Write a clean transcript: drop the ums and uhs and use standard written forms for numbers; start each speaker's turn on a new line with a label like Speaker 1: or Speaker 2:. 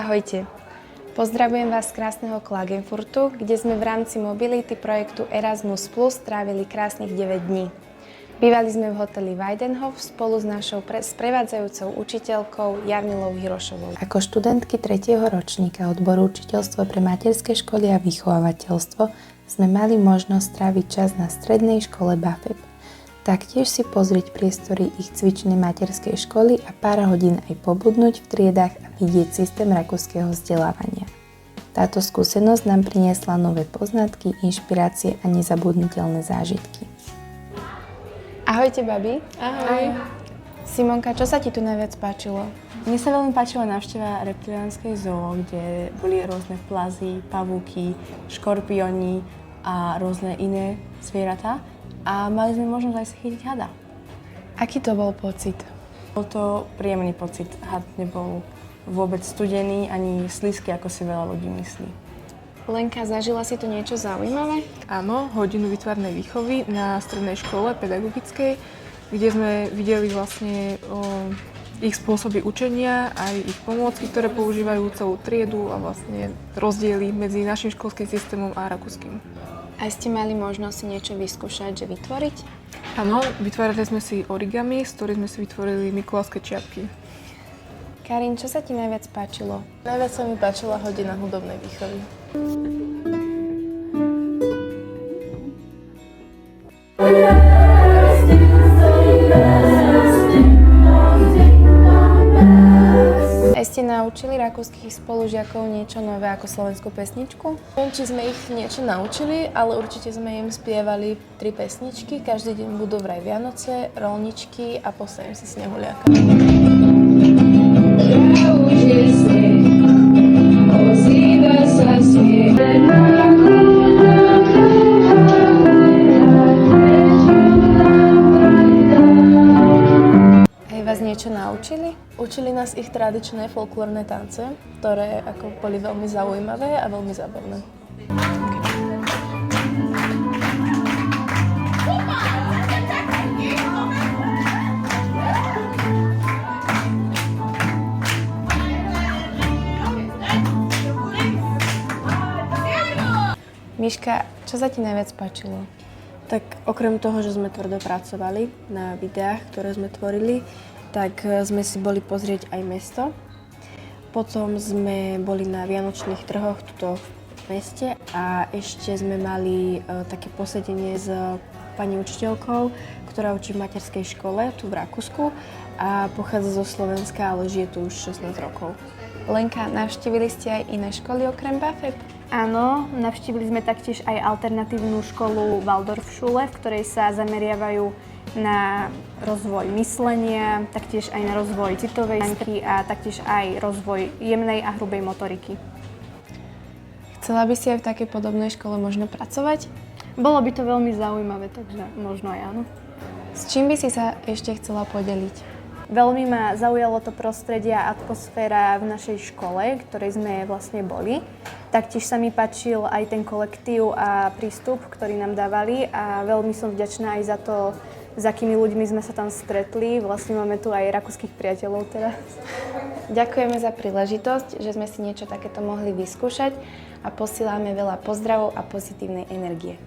Speaker 1: Ahojte. Pozdravujem vás z krásneho Klagenfurtu, kde sme v rámci mobility projektu Erasmus Plus trávili krásnych 9 dní. Bývali sme v hoteli Weidenhof spolu s našou sprevádzajúcou učiteľkou Jarmilou Hirošovou. Ako študentky 3. ročníka odboru učiteľstvo pre materské školy a vychovávateľstvo sme mali možnosť tráviť čas na strednej škole BAföB. Taktiež si pozrieť priestory ich cvičnej materskej školy a pár hodín aj pobudnúť v triedách a vidieť systém rakúskeho vzdelávania. Táto skúsenosť nám priniesla nové poznatky, inšpirácie a nezabudnutelné zážitky. Ahojte, babi.
Speaker 2: Ahoj.
Speaker 1: Simonka, čo sa ti tu najviac páčilo?
Speaker 2: Mne sa veľmi páčila návšteva reptiliánskej zoo, kde boli rôzne plazy, pavúky, škorpióni a rôzne iné zvieratá. A mali sme možnosť aj si chytiť hada.
Speaker 1: Aký to bol pocit?
Speaker 2: Bol to príjemný pocit. Had nebol vôbec studený ani slízky, ako si veľa ľudí myslí.
Speaker 1: Lenka, zažila si tu niečo zaujímavé?
Speaker 3: Áno, hodinu výtvarnej výchovy na strednej škole pedagogickej, kde sme videli vlastne ich spôsoby učenia, aj ich pomôcky, ktoré používajú celú triedu a vlastne rozdiely medzi našim školským systémom a rakúskym.
Speaker 1: A ste mali možnosť si niečo vyskúšať, že vytvoriť?
Speaker 3: Áno, vytvárali sme si origami, z ktorých sme si vytvorili mikulášske čiapky.
Speaker 1: Karin, čo sa ti najviac páčilo?
Speaker 4: Najviac sa mi páčila hodina hudobnej výchovy.
Speaker 1: Ste naučili rakúskych spolužiakov niečo nové ako slovenskú pesničku?
Speaker 4: Neviem, či sme ich niečo naučili, ale určite sme im spievali 3 pesničky. Každý deň budú vraj Vianoce, rolničky a postavím si snehuliaka.
Speaker 1: Vás niečo naučili?
Speaker 4: Učili nás ich tradičné folklórne tance, ktoré boli veľmi zaujímavé a veľmi zábavné.
Speaker 1: Miška, čo sa ti najviac páčilo?
Speaker 2: Tak okrem toho, že sme tvrdo pracovali na videách, ktoré sme tvorili, tak sme si boli pozrieť aj mesto. Potom sme boli na vianočných trhoch tuto v meste a ešte sme mali také posedenie s pani učiteľkou, ktorá učí v materskej škole tu v Rakúsku a pochádza zo Slovenska, ale žije tu už 16 rokov.
Speaker 1: Lenka, navštívili ste aj iné školy okrem BAföB?
Speaker 5: Áno, navštívili sme taktiež aj alternatívnu školu Waldorfschule, v ktorej sa zameriavajú na rozvoj myslenia, taktiež aj na rozvoj citovej schémy a taktiež aj rozvoj jemnej a hrubej motoriky.
Speaker 1: Chcela by si aj v takej podobnej škole možno pracovať?
Speaker 5: Bolo by to veľmi zaujímavé, takže možno aj áno.
Speaker 1: S čím by si sa ešte chcela podeliť?
Speaker 5: Veľmi ma zaujalo to prostredie a atmosféra v našej škole, ktorej sme vlastne boli. Taktiež sa mi páčil aj ten kolektív a prístup, ktorý nám dávali a veľmi som vďačná aj za to, s akými ľuďmi sme sa tam stretli. Vlastne máme tu aj rakúskych priateľov teraz.
Speaker 1: Ďakujeme za príležitosť, že sme si niečo takéto mohli vyskúšať a posílame veľa pozdravov a pozitívnej energie.